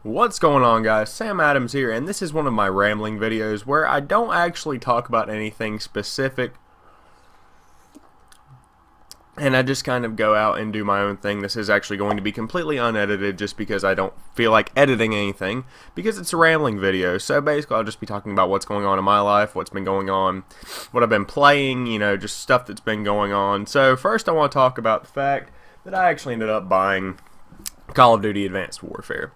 What's going on, guys? Sam Adams here, and this is one of my rambling videos where I don't actually talk about anything specific and I just kind of go out and do my own thing. This is actually going to be completely unedited just because I don't feel like editing anything because it's a rambling video. So basically I'll just be talking about what's going on in my life, what's been going on, what I've been playing, just stuff that's been going on. So first I want to talk about the fact that I actually ended up buying Call of Duty Advanced Warfare.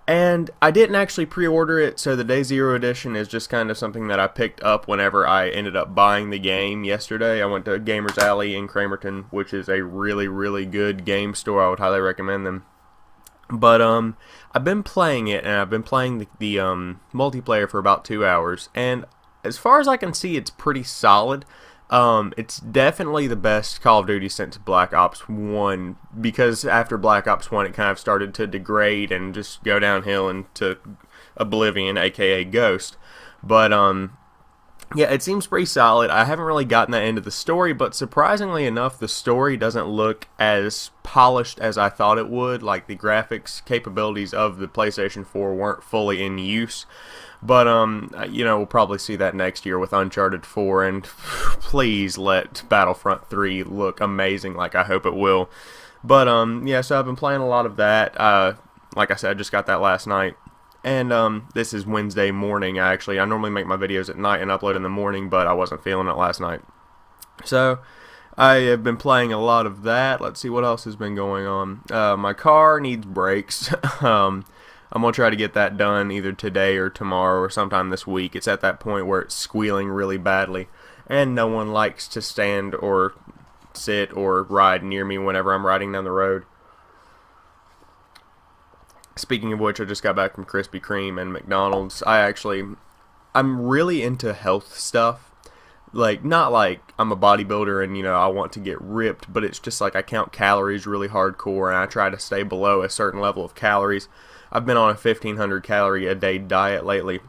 And I didn't actually pre-order it, so the Day Zero edition is just kind of something that I picked up whenever I ended up buying the game yesterday. I went to Gamers Alley in Cramerton, which is a really, really good game store. I would highly recommend them. But I've been playing it, and I've been playing the multiplayer for about 2 hours. And as far as I can see, it's pretty solid. It's definitely the best Call of Duty since Black Ops 1, because after Black Ops 1 it kind of started to degrade and just go downhill into oblivion, aka Ghost. But yeah, it seems pretty solid. I haven't really gotten that into the story, but surprisingly enough, the story doesn't look as polished as I thought it would. Like, the graphics capabilities of the PlayStation 4 weren't fully in use. But, we'll probably see that next year with Uncharted 4, and please let Battlefront 3 look amazing like I hope it will. But, yeah, so I've been playing a lot of that. Like I said, I just got that last night. And, this is Wednesday morning, actually. I normally make my videos at night and upload in the morning, but I wasn't feeling it last night. So, I have been playing a lot of that. Let's see what else has been going on. My car needs brakes. I'm going to try to get that done either today or tomorrow or sometime this week. It's at that point where it's squealing really badly, and no one likes to stand or sit or ride near me whenever I'm riding down the road. Speaking of which, I just got back from Krispy Kreme and McDonald's. I'm really into health stuff. Like, not like I'm a bodybuilder and, I want to get ripped, but it's just like I count calories really hardcore, and I try to stay below a certain level of calories. I've been on a 1,500 calorie a day diet lately,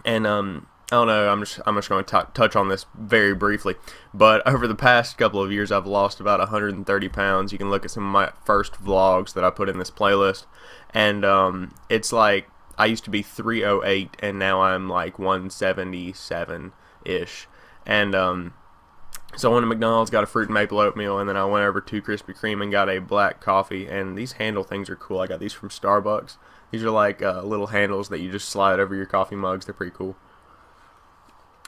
and I don't know, I'm just going to touch on this very briefly, but over the past couple of years I've lost about 130 pounds. You can look at some of my first vlogs that I put in this playlist, and it's like I used to be 308 and now I'm like 177-ish, and so I went to McDonald's, got a fruit and maple oatmeal, and then I went over to Krispy Kreme and got a black coffee. And these handle things are cool. I got these from Starbucks. These are like little handles that you just slide over your coffee mugs. They're pretty cool.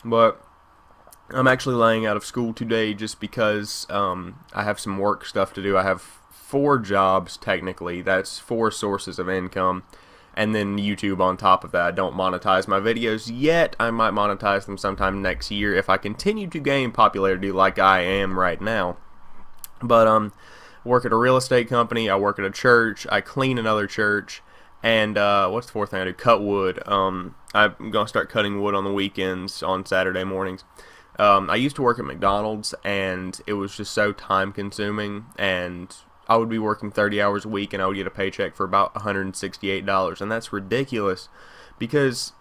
But I'm actually laying out of school today just because I have some work stuff to do. I have 4 jobs technically. That's 4 sources of income. And then YouTube on top of that. I don't monetize my videos yet. I might monetize them sometime next year if I continue to gain popularity like I am right now. But I work at a real estate company. I work at a church. I clean another church. And what's the 4th thing I do? Cut wood. I'm going to start cutting wood on the weekends on Saturday mornings. I used to work at McDonald's, and it was just so time consuming, and I would be working 30 hours a week and I would get a paycheck for about $168, and that's ridiculous because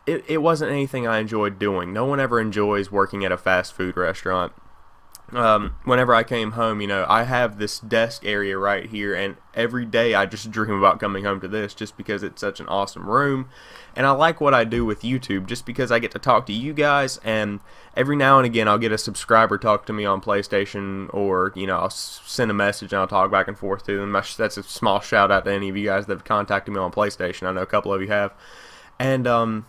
it wasn't anything I enjoyed doing. No one ever enjoys working at a fast food restaurant. Whenever I came home, I have this desk area right here, and every day I just dream about coming home to this just because it's such an awesome room. And I like what I do with YouTube just because I get to talk to you guys, and every now and again I'll get a subscriber talk to me on PlayStation, or I'll send a message and I'll talk back and forth to them. That's a small shout out to any of you guys that have contacted me on PlayStation. I know a couple of you have. And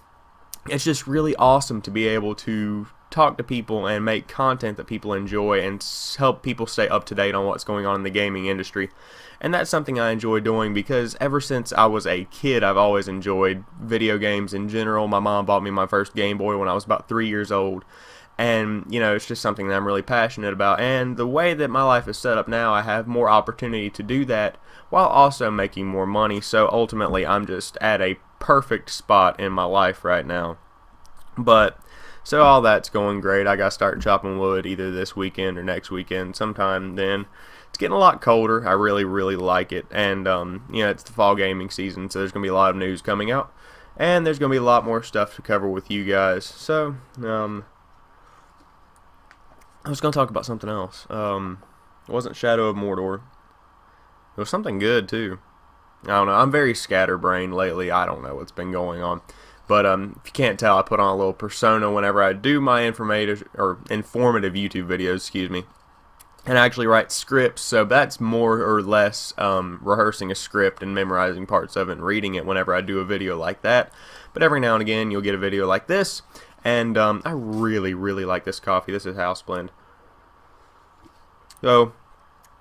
it's just really awesome to be able to talk to people and make content that people enjoy and help people stay up to date on what's going on in the gaming industry. And that's something I enjoy doing because ever since I was a kid, I've always enjoyed video games in general. My mom bought me my first Game Boy when I was about 3 years old. And, it's just something that I'm really passionate about. And the way that my life is set up now, I have more opportunity to do that while also making more money. So ultimately, I'm just at a perfect spot in my life right now. But so all that's going great. I got to start chopping wood either this weekend or next weekend sometime then. It's getting a lot colder. I really, really like it. And, it's the fall gaming season, so there's going to be a lot of news coming out. And there's going to be a lot more stuff to cover with you guys. So, I was going to talk about something else. It wasn't Shadow of Mordor. It was something good, too. I don't know. I'm very scatterbrained lately. I don't know what's been going on. But if you can't tell, I put on a little persona whenever I do my informative YouTube videos, excuse me. And I actually write scripts, so that's more or less rehearsing a script and memorizing parts of it and reading it whenever I do a video like that. But every now and again, you'll get a video like this, and I really, really like this coffee. This is House Blend. So,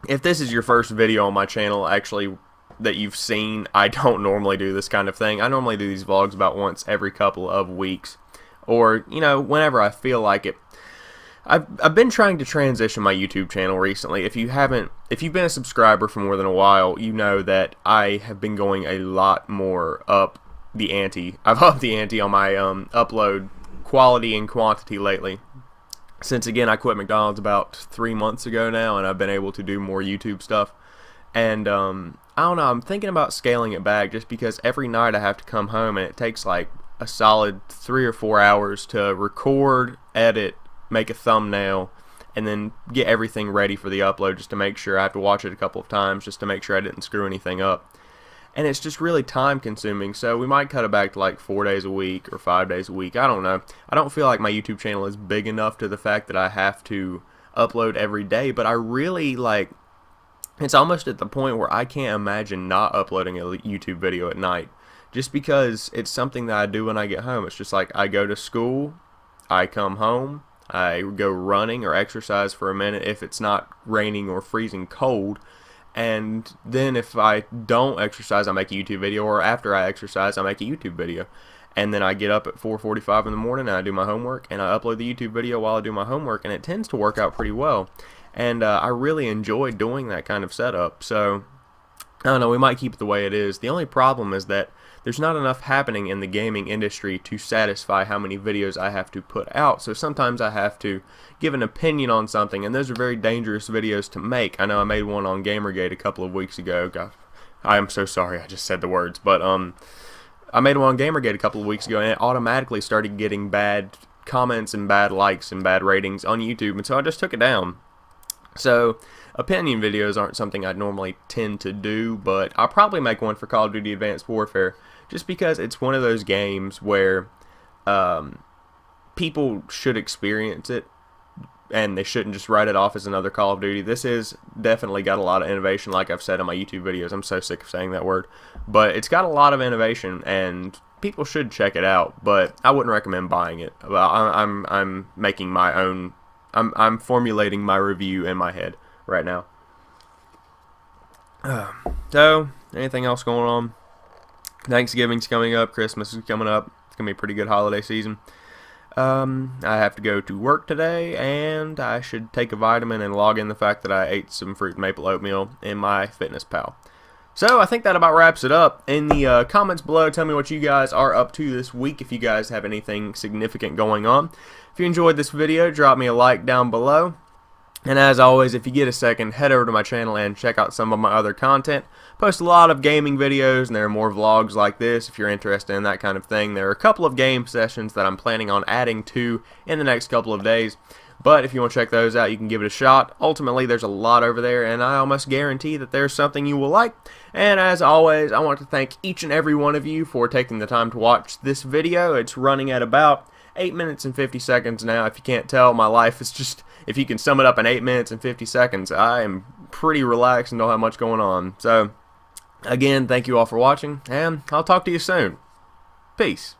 if this is your first video on my channel, actually, that you've seen, I don't normally do this kind of thing. I normally do these vlogs about once every couple of weeks, or, you know, whenever I feel like it. I've been trying to transition my YouTube channel recently. If you've been a subscriber for more than a while, you know that I have been going a lot more up the ante. I've upped the ante on my upload quality and quantity lately. Since again, I quit McDonald's about 3 months ago now, and I've been able to do more YouTube stuff. And I don't know, I'm thinking about scaling it back just because every night I have to come home and it takes like a solid 3 or 4 hours to record, edit, make a thumbnail, and then get everything ready for the upload, just to make sure. I have to watch it a couple of times just to make sure I didn't screw anything up. And it's just really time consuming, so we might cut it back to like 4 days a week or 5 days a week. I don't know. I don't feel like my YouTube channel is big enough to the fact that I have to upload every day, but I really like, it's almost at the point where I can't imagine not uploading a YouTube video at night, just because it's something that I do when I get home. It's just like I go to school, I come home, I go running or exercise for a minute if it's not raining or freezing cold, and then if I don't exercise, I make a YouTube video, or after I exercise, I make a YouTube video. And then I get up at 4:45 in the morning and I do my homework, and I upload the YouTube video while I do my homework, and it tends to work out pretty well. And I really enjoy doing that kind of setup. So I don't know, we might keep it the way it is. The only problem is that there's not enough happening in the gaming industry to satisfy how many videos I have to put out. So sometimes I have to give an opinion on something, and those are very dangerous videos to make. I know I made one on Gamergate a couple of weeks ago. Gosh, I am so sorry I just said the words. But I made one on Gamergate a couple of weeks ago, and it automatically started getting bad comments and bad likes and bad ratings on YouTube, and so I just took it down. So, opinion videos aren't something I'd normally tend to do, but I'll probably make one for Call of Duty Advanced Warfare, just because it's one of those games where people should experience it, and they shouldn't just write it off as another Call of Duty. This is definitely got a lot of innovation, like I've said in my YouTube videos. I'm so sick of saying that word. But it's got a lot of innovation, and people should check it out, but I wouldn't recommend buying it. I'm making my own. I'm formulating my review in my head right now. So, anything else going on? Thanksgiving's coming up. Christmas is coming up. It's going to be a pretty good holiday season. I have to go to work today, and I should take a vitamin and log in the fact that I ate some fruit and maple oatmeal in my Fitness Pal. So, I think that about wraps it up. In the comments below, tell me what you guys are up to this week, if you guys have anything significant going on. If you enjoyed this video, drop me a like down below. And as always, if you get a second, head over to my channel and check out some of my other content. Post a lot of gaming videos, and there are more vlogs like this if you're interested in that kind of thing. There are a couple of game sessions that I'm planning on adding to in the next couple of days. But if you want to check those out, you can give it a shot. Ultimately, there's a lot over there, and I almost guarantee that there's something you will like. And as always, I want to thank each and every one of you for taking the time to watch this video. It's running at about 8 minutes and 50 seconds now. If you can't tell, my life is just, if you can sum it up in 8 minutes and 50 seconds, I am pretty relaxed and don't have much going on. So, again, thank you all for watching, and I'll talk to you soon. Peace.